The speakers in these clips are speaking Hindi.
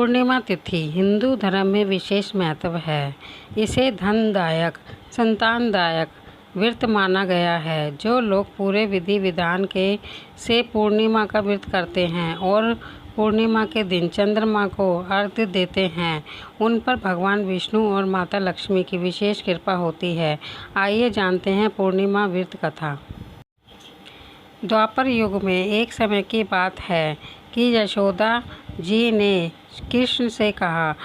पूर्णिमा तिथि हिंदू धर्म में विशेष महत्व है। इसे धनदायक, संतानदायक व्रत माना गया है। जो लोग पूरे विधि विधान से पूर्णिमा का व्रत करते हैं और पूर्णिमा के दिन चंद्रमा को अर्घ्य देते हैं, उन पर भगवान विष्णु और माता लक्ष्मी की विशेष कृपा होती है। आइए जानते हैं पूर्णिमा व्रत कथा। द्वापर युग में एक समय की बात है कि यशोदा जी ने कृष्ण से कहा,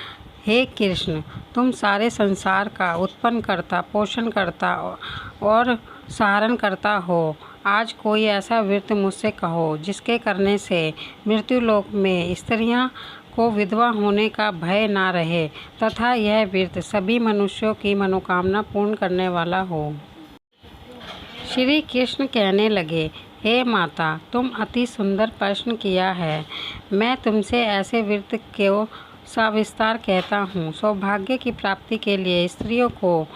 हे कृष्ण, तुम सारे संसार का उत्पन्न करता, पोषण करता और सहारण करता हो। आज कोई ऐसा व्रत मुझसे कहो जिसके करने से मृत्युलोक में स्त्रियां को विधवा होने का भय ना रहे तथा यह व्रत सभी मनुष्यों की मनोकामना पूर्ण करने वाला हो। श्री कृष्ण कहने लगे, हे माता, तुम अति सुंदर प्रश्न किया है। मैं तुमसे ऐसे व्रत को सविस्तार कहता हूँ। सौभाग्य की प्राप्ति के लिए स्त्रियों को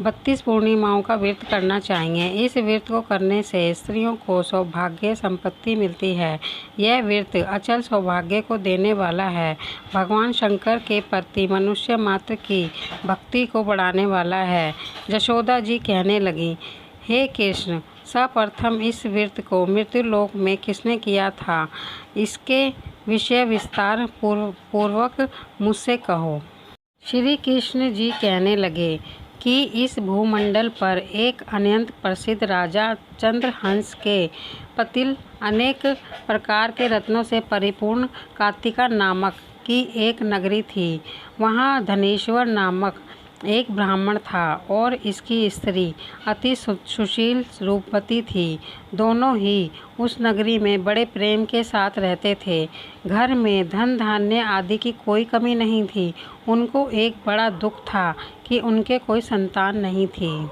32 पूर्णिमाओं का व्रत करना चाहिए। इस व्रत को करने से स्त्रियों को सौभाग्य संपत्ति मिलती है। यह व्रत अचल सौभाग्य को देने वाला है। भगवान शंकर के प्रति मनुष्य मात्र की भक्ति को बढ़ाने वाला है। यशोदा जी कहने लगी, हे कृष्ण, सर्वप्रथम इस व्रत को मृत्युलोक में किसने किया था, इसके विषय विस्तार पूर्वक मुझसे कहो। श्री कृष्ण जी कहने लगे कि इस भूमंडल पर एक अत्यंत प्रसिद्ध राजा चंद्रहंस के पतिल अनेक प्रकार के रत्नों से परिपूर्ण कातिका नामक की एक नगरी थी। वहाँ धनेश्वर नामक एक ब्राह्मण था और इसकी स्त्री अति सुशील रूपवती थी। दोनों ही उस नगरी में बड़े प्रेम के साथ रहते थे। घर में धन धान्य आदि की कोई कमी नहीं थी। उनको एक बड़ा दुख था कि उनके कोई संतान नहीं थी,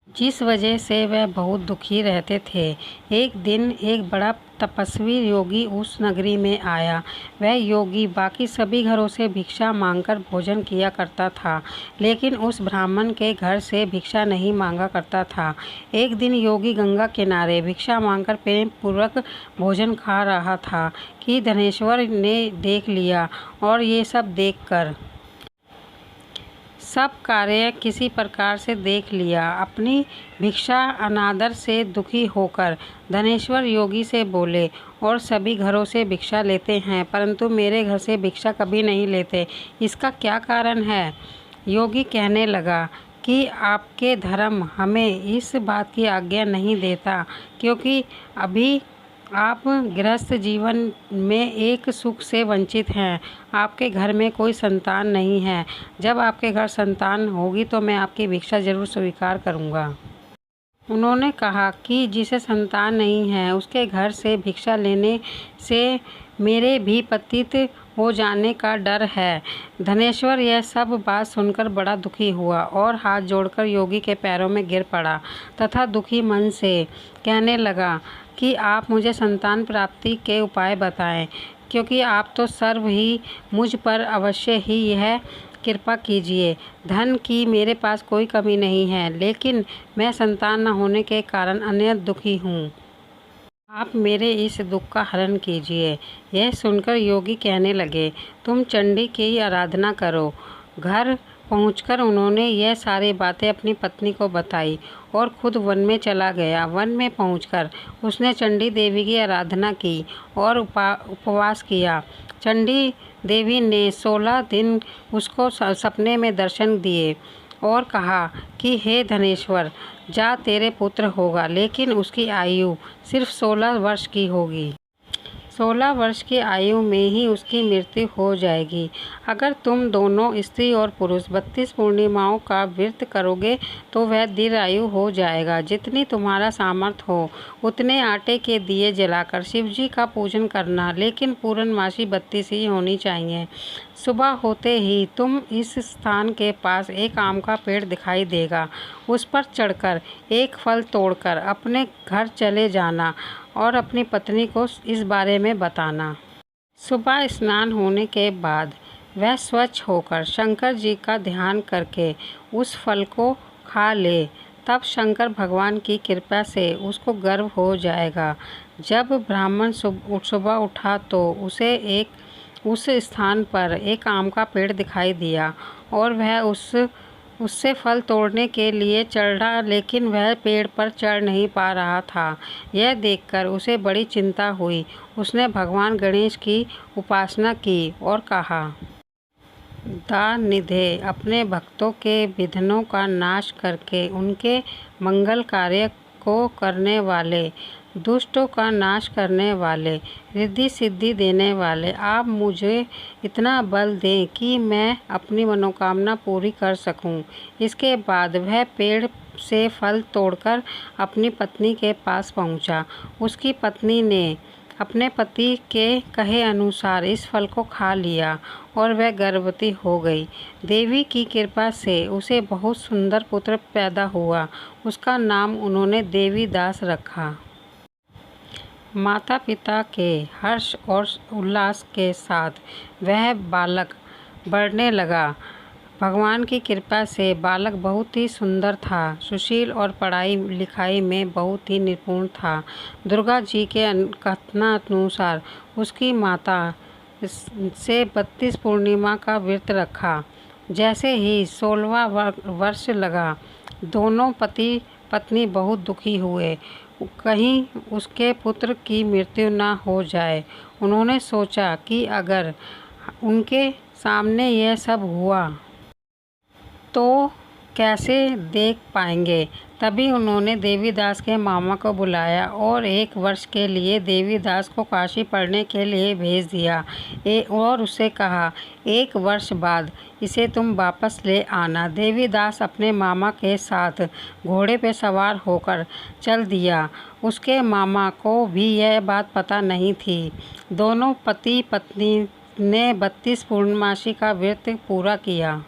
जिस वजह से वह बहुत दुखी रहते थे। एक दिन एक बड़ा तपस्वी योगी उस नगरी में आया। वह योगी बाकी सभी घरों से भिक्षा मांगकर भोजन किया करता था, लेकिन उस ब्राह्मण के घर से भिक्षा नहीं मांगा करता था। एक दिन योगी गंगा किनारे भिक्षा मांगकर प्रेम पूर्वक भोजन खा रहा था कि धनेश्वर ने देख लिया और ये सब देखकर सब कार्य किसी प्रकार से देख लिया। अपनी भिक्षा अनादर से दुखी होकर धनेश्वर योगी से बोले, और सभी घरों से भिक्षा लेते हैं परंतु मेरे घर से भिक्षा कभी नहीं लेते, इसका क्या कारण है? योगी कहने लगा कि आपके धर्म हमें इस बात की आज्ञा नहीं देता, क्योंकि अभी आप गृहस्थ जीवन में एक सुख से वंचित हैं। आपके घर में कोई संतान नहीं है। जब आपके घर संतान होगी तो मैं आपकी भिक्षा जरूर स्वीकार करूंगा। उन्होंने कहा कि जिसे संतान नहीं है उसके घर से भिक्षा लेने से मेरे भी पतित हो जाने का डर है। धनेश्वर यह सब बात सुनकर बड़ा दुखी हुआ और हाथ जोड़कर योगी के पैरों में गिर पड़ा तथा दुखी मन से कहने लगा कि आप मुझे संतान प्राप्ति के उपाय बताएं, क्योंकि आप तो सर्व ही मुझ पर अवश्य ही यह कृपा कीजिए। धन की मेरे पास कोई कमी नहीं है, लेकिन मैं संतान न होने के कारण अत्यंत दुखी हूँ। आप मेरे इस दुख का हरण कीजिए। यह सुनकर योगी कहने लगे, तुम चंडी की आराधना करो। घर पहुंचकर उन्होंने यह सारी बातें अपनी पत्नी को बताई और खुद वन में चला गया। वन में पहुंचकर उसने चंडी देवी की आराधना की और उपवास किया। चंडी देवी ने 16 दिन उसको सपने में दर्शन दिए और कहा कि हे धनेश्वर, जा, तेरे पुत्र होगा, लेकिन उसकी आयु सिर्फ 16 वर्ष की होगी। 16 वर्ष की आयु में ही उसकी मृत्यु हो जाएगी। अगर तुम दोनों स्त्री और पुरुष 32 पूर्णिमाओं का व्रत करोगे तो वह दीर्घायु हो जाएगा। जितनी तुम्हारा सामर्थ्य हो उतने आटे के दिए जलाकर शिवजी का पूजन करना, लेकिन पूर्णमासी 32 ही होनी चाहिए। सुबह होते ही तुम इस स्थान के पास एक आम का पेड़ दिखाई देगा। उस पर चढ़कर एक फल तोड़कर अपने घर चले जाना और अपनी पत्नी को इस बारे में बताना। सुबह स्नान होने के बाद वह स्वच्छ होकर शंकर जी का ध्यान करके उस फल को खा ले। तब शंकर भगवान की कृपा से उसको गर्भ हो जाएगा। जब ब्राह्मण सुबह उठा तो उसे एक उस स्थान पर एक आम का पेड़ दिखाई दिया और वह उससे फल तोड़ने के लिए चढ़ा, लेकिन वह पेड़ पर चढ़ नहीं पा रहा था। यह देखकर उसे बड़ी चिंता हुई। उसने भगवान गणेश की उपासना की और कहा, दयानिधे, अपने भक्तों के विघ्नों का नाश करके उनके मंगल कार्य को करने वाले, दुष्टों का नाश करने वाले, रिद्धि सिद्धि देने वाले, आप मुझे इतना बल दें कि मैं अपनी मनोकामना पूरी कर सकूं। इसके बाद वह पेड़ से फल तोड़कर अपनी पत्नी के पास पहुंचा। उसकी पत्नी ने अपने पति के कहे अनुसार इस फल को खा लिया और वह गर्भवती हो गई। देवी की कृपा से उसे बहुत सुंदर पुत्र पैदा हुआ। उसका नाम उन्होंने देवीदास रखा। माता पिता के हर्ष और उल्लास के साथ वह बालक बढ़ने लगा। भगवान की कृपा से बालक बहुत ही सुंदर था, सुशील और पढ़ाई लिखाई में बहुत ही निपुण था। दुर्गा जी के कथनानुसार उसकी माता से 32 पूर्णिमा का व्रत रखा। जैसे ही 16वां वर्ष लगा, दोनों पति पत्नी बहुत दुखी हुए, कहीं उसके पुत्र की मृत्यु न हो जाए। उन्होंने सोचा कि अगर उनके सामने यह सब हुआ तो कैसे देख पाएंगे। तभी उन्होंने देवीदास के मामा को बुलाया और 1 वर्ष के लिए देवीदास को काशी पढ़ने के लिए भेज दिया और उससे कहा, 1 वर्ष बाद इसे तुम वापस ले आना। देवीदास अपने मामा के साथ घोड़े पर सवार होकर चल दिया। उसके मामा को भी यह बात पता नहीं थी। दोनों पति पत्नी ने 32 पूर्णमासी का व्रत पूरा किया।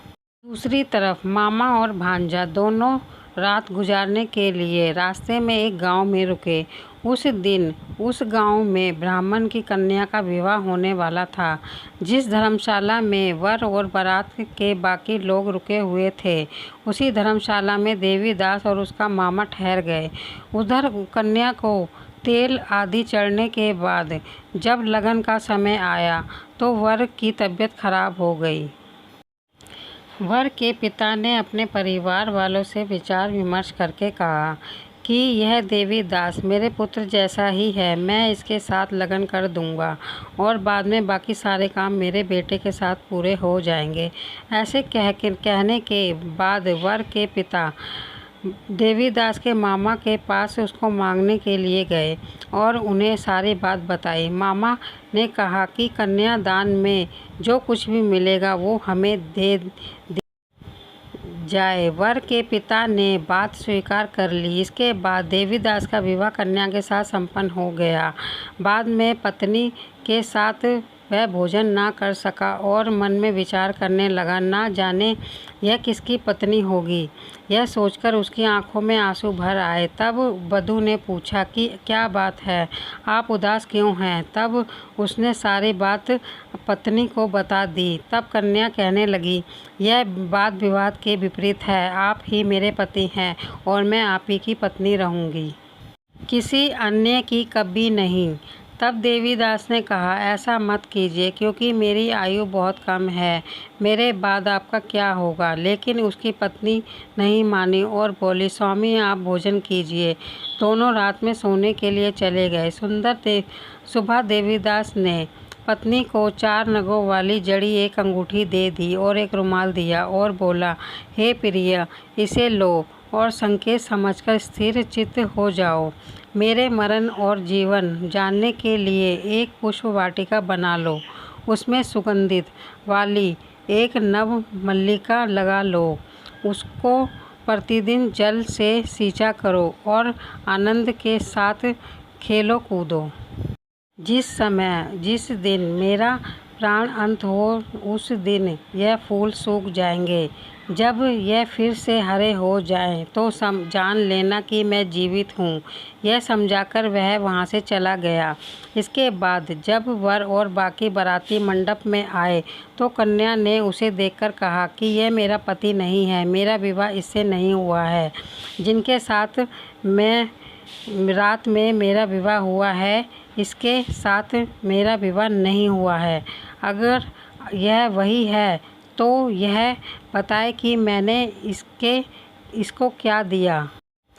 दूसरी तरफ मामा और भांजा दोनों रात गुजारने के लिए रास्ते में एक गांव में रुके। उस दिन उस गांव में ब्राह्मण की कन्या का विवाह होने वाला था। जिस धर्मशाला में वर और बारात के बाकी लोग रुके हुए थे, उसी धर्मशाला में देवीदास और उसका मामा ठहर गए। उधर कन्या को तेल आदि चढ़ने के बाद जब लगन का समय आया तो वर की तबीयत खराब हो गई। वर के पिता ने अपने परिवार वालों से विचार विमर्श करके कहा कि यह देवीदास मेरे पुत्र जैसा ही है, मैं इसके साथ लगन कर दूंगा और बाद में बाकी सारे काम मेरे बेटे के साथ पूरे हो जाएंगे। ऐसे कहने के बाद वर के पिता देवीदास के मामा के पास उसको मांगने के लिए गए और उन्हें सारी बात बताई। मामा ने कहा कि कन्यादान में जो कुछ भी मिलेगा वो हमें दे जाए। वर के पिता ने बात स्वीकार कर ली। इसके बाद देवीदास का विवाह कन्या के साथ संपन्न हो गया। बाद में पत्नी के साथ वह भोजन ना कर सका और मन में विचार करने लगा, ना जाने यह किसकी पत्नी होगी। यह सोचकर उसकी आंखों में आंसू भर आए। तब वधू ने पूछा कि क्या बात है, आप उदास क्यों हैं। तब उसने सारी बात पत्नी को बता दी। तब कन्या कहने लगी, यह बात विवाद के विपरीत है, आप ही मेरे पति हैं और मैं आप ही की पत्नी रहूंगी, किसी अन्य की कभी नहीं। तब देवीदास ने कहा, ऐसा मत कीजिए क्योंकि मेरी आयु बहुत कम है, मेरे बाद आपका क्या होगा। लेकिन उसकी पत्नी नहीं मानी और बोली, स्वामी आप भोजन कीजिए। दोनों रात में सोने के लिए चले गए। सुबह देवीदास ने पत्नी को 4 नगों वाली जड़ी एक अंगूठी दे दी और एक रुमाल दिया और बोला, हे प्रिय, इसे लो और संकेत समझकर स्थिर चित्त हो जाओ। मेरे मरण और जीवन जानने के लिए एक पुष्प वाटिका बना लो, उसमें सुगंधित वाली एक नव मल्लिका लगा लो, उसको प्रतिदिन जल से सींचा करो और आनंद के साथ खेलो कूदो। जिस दिन मेरा प्राण अंत हो, उस दिन यह फूल सूख जाएंगे। जब यह फिर से हरे हो जाएं तो जान लेना कि मैं जीवित हूँ। यह समझाकर वह वहाँ से चला गया। इसके बाद जब वर और बाकी बाराती मंडप में आए तो कन्या ने उसे देखकर कहा कि यह मेरा पति नहीं है, मेरा विवाह इससे नहीं हुआ है। जिनके साथ मैं रात में मेरा विवाह हुआ है, इसके साथ मेरा विवाह नहीं हुआ है। अगर यह वही है तो यह बताए कि मैंने इसको क्या दिया।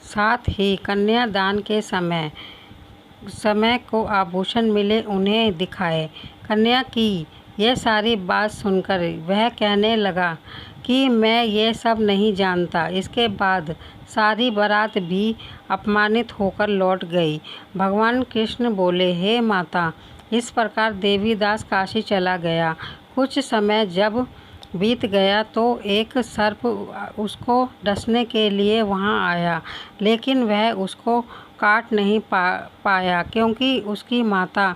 साथ ही कन्यादान के समय को आभूषण मिले उन्हें दिखाए। कन्या की यह सारी बात सुनकर वह कहने लगा कि मैं ये सब नहीं जानता। इसके बाद सारी बारात भी अपमानित होकर लौट गई। भगवान कृष्ण बोले, हे माता, इस प्रकार देवीदास काशी चला गया। कुछ समय जब बीत गया तो एक सर्प उसको डसने के लिए वहां आया, लेकिन वह उसको काट नहीं पाया क्योंकि उसकी माता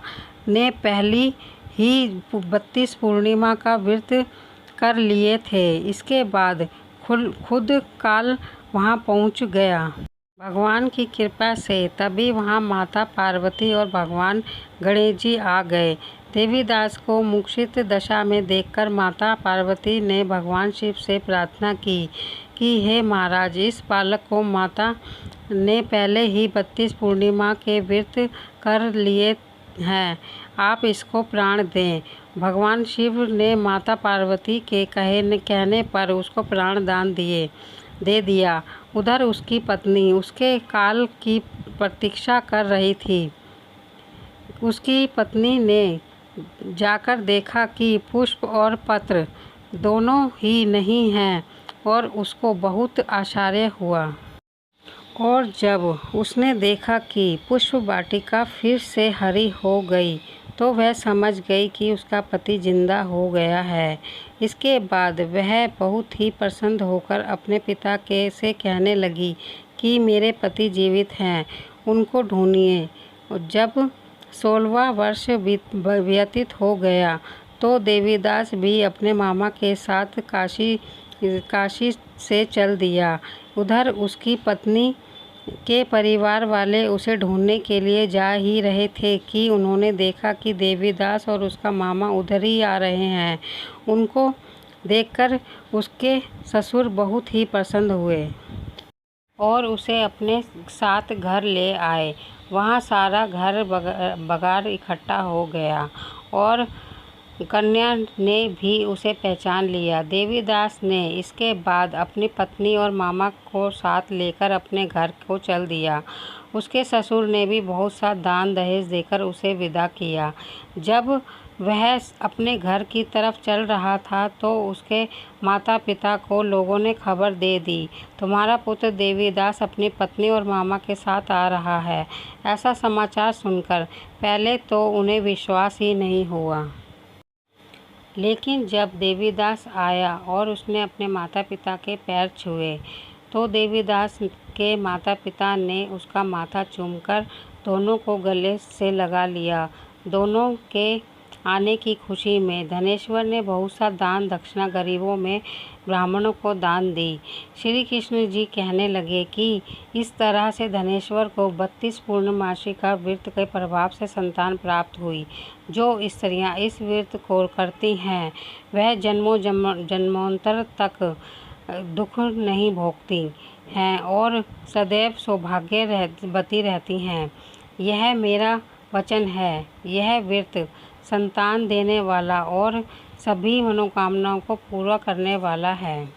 ने पहली ही 32 पूर्णिमा का व्रत कर लिए थे। इसके बाद खुद काल वहां पहुंच गया। भगवान की कृपा से तभी वहां माता पार्वती और भगवान गणेश जी आ गए। देवीदास को मूर्छित दशा में देखकर माता पार्वती ने भगवान शिव से प्रार्थना की कि हे महाराज, इस बालक को माता ने पहले ही 32 पूर्णिमा के व्रत कर लिए हैं, आप इसको प्राण दें। भगवान शिव ने माता पार्वती के कहने पर उसको प्राण दान दे दिया। उधर उसकी पत्नी उसके काल की प्रतीक्षा कर रही थी। उसकी पत्नी ने जाकर देखा कि पुष्प और पत्र दोनों ही नहीं हैं और उसको बहुत आश्चर्य हुआ। और जब उसने देखा कि पुष्प वाटिका फिर से हरी हो गई तो वह समझ गई कि उसका पति जिंदा हो गया है। इसके बाद वह बहुत ही प्रसन्न होकर अपने पिता से कहने लगी कि मेरे पति जीवित हैं, उनको ढूंढिए। जब 16वां वर्ष व्यतीत हो गया तो देवीदास भी अपने मामा के साथ काशी से चल दिया। उधर उसकी पत्नी के परिवार वाले उसे ढूंढने के लिए जा ही रहे थे कि उन्होंने देखा कि देवीदास और उसका मामा उधर ही आ रहे हैं। उनको देखकर उसके ससुर बहुत ही प्रसन्न हुए और उसे अपने साथ घर ले आए। वहाँ सारा घर बगार इकट्ठा हो गया और कन्या ने भी उसे पहचान लिया। देवीदास ने इसके बाद अपनी पत्नी और मामा को साथ लेकर अपने घर को चल दिया। उसके ससुर ने भी बहुत सा दान दहेज देकर उसे विदा किया। जब वह अपने घर की तरफ चल रहा था तो उसके माता पिता को लोगों ने खबर दे दी, तुम्हारा पुत्र देवीदास अपनी पत्नी और मामा के साथ आ रहा है। ऐसा समाचार सुनकर पहले तो उन्हें विश्वास ही नहीं हुआ, लेकिन जब देवीदास आया और उसने अपने माता पिता के पैर छुए तो देवीदास के माता पिता ने उसका माथा चूमकर दोनों को गले से लगा लिया। दोनों के आने की खुशी में धनेश्वर ने बहुत सा दान दक्षिणा गरीबों में ब्राह्मणों को दान दी। श्री कृष्ण जी कहने लगे कि इस तरह से धनेश्वर को 32 पूर्णमासी का व्रत के प्रभाव से संतान प्राप्त हुई। जो स्त्रियां इस व्रत को करती हैं वह जन्मों जन्मांतर तक दुख नहीं भोगती हैं और सदैव सौभाग्यवती रहती हैं। यह मेरा वचन है। यह व्रत संतान देने वाला और सभी मनोकामनाओं को पूरा करने वाला है।